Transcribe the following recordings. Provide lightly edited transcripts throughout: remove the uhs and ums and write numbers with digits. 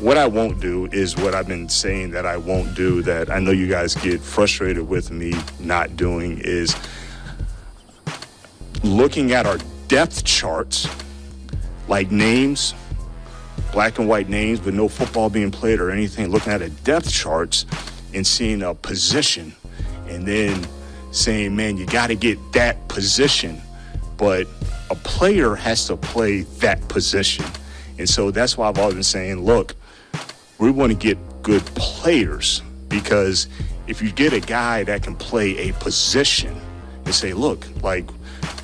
what I won't do is what I've been saying that I won't do, that I know you guys get frustrated with me not doing, is looking at our depth charts, like names, black and white names, but no football being played or anything, looking at the depth charts and seeing a position and then saying, man, you got to get that position. But a player has to play that position. And so that's why I've always been saying, look, we want to get good players, because if you get a guy that can play a position and say, look, like,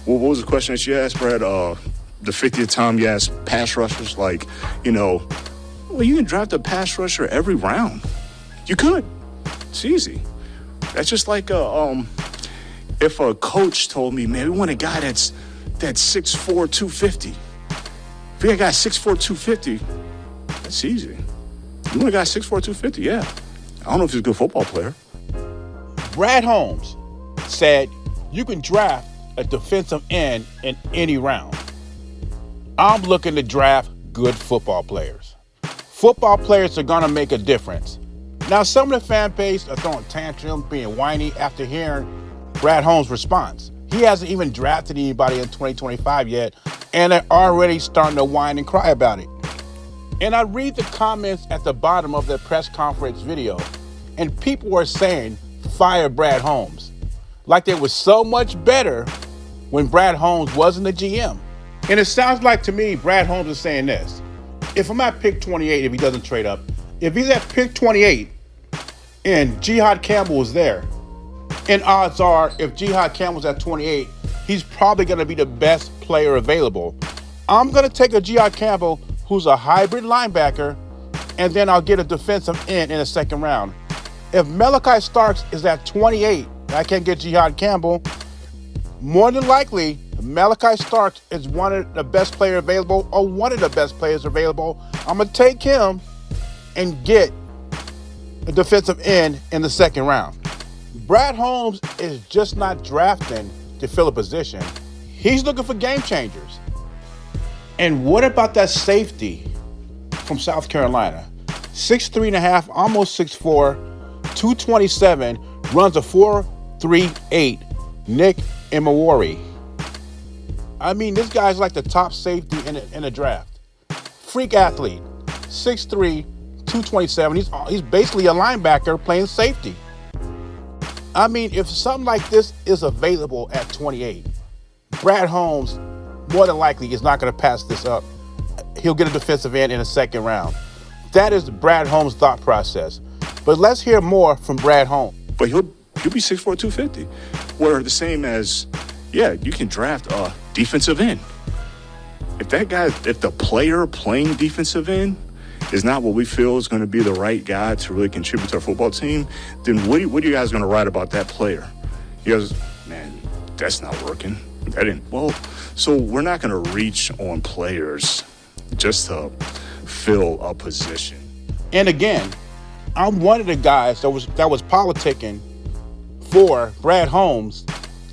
what was the question that you asked, Brad? The 50th time you asked pass rushers, like, well, you can draft a pass rusher every round. You could. It's easy. That's just like if a coach told me, man, we want a guy that's 6'4", 250. If you got a guy 6'4", 250, that's easy. You want a guy 6'4", 250, yeah. I don't know if he's a good football player. Brad Holmes said you can draft a defensive end in any round. I'm looking to draft good football players. Football players are going to make a difference. Now, some of the fan base are throwing tantrums, being whiny after hearing Brad Holmes' response. He hasn't even drafted anybody in 2025 yet, and they're already starting to whine and cry about it. And I read the comments at the bottom of the press conference video, and people were saying, fire Brad Holmes. Like they were so much better when Brad Holmes wasn't the GM. And it sounds like to me, Brad Holmes is saying this. If I'm at pick 28, if he doesn't trade up, if he's at pick 28 and Jihad Campbell was there, and odds are if Jihad Campbell's at 28, he's probably going to be the best player available. I'm going to take a Jihad Campbell who's a hybrid linebacker, and then I'll get a defensive end in the second round. If Malachi Starks is at 28, I can't get Jihad Campbell, more than likely, Malachi Starks is one of the best players available, or one of the best players available. I'm going to take him and get a defensive end in the second round. Brad Holmes is just not drafting to fill a position. He's looking for game changers. And what about that safety from South Carolina? 6'3.5", almost 6'4", 227, runs a 4.38, Nick Imawari. I mean, this guy's like the top safety in a draft. Freak athlete, 6'3", 227. He's basically a linebacker playing safety. I mean, if something like this is available at 28, Brad Holmes more than likely is not going to pass this up. He'll get a defensive end in the second round. That is Brad Holmes' thought process. But let's hear more from Brad Holmes. But he'll be 6'4", 250. Where the same as, yeah, you can draft a defensive end. If the player playing defensive end is not what we feel is going to be the right guy to really contribute to our football team, then what are you guys going to write about that player? You guys, man, that's not working. That didn't. Well, so we're not going to reach on players just to fill a position. And again, I'm one of the guys that was politicking for Brad Holmes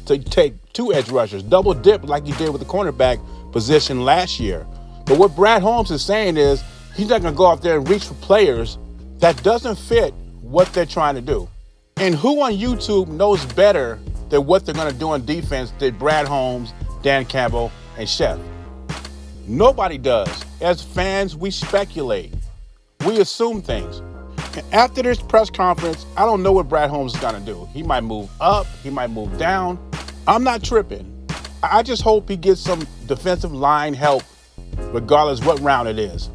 to take two edge rushers, double dip like he did with the cornerback position last year. But what Brad Holmes is saying is he's not going to go out there and reach for players that doesn't fit what they're trying to do. And who on YouTube knows better than what they're going to do on defense than Brad Holmes, Dan Campbell, and Chef? Nobody does. As fans, we speculate. We assume things. And after this press conference, I don't know what Brad Holmes is going to do. He might move up. He might move down. I'm not tripping. I just hope he gets some defensive line help, regardless what round it is.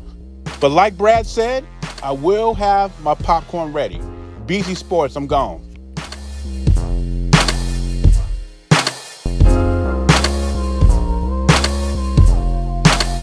But like Brad said, I will have my popcorn ready. BZ Sports, I'm gone.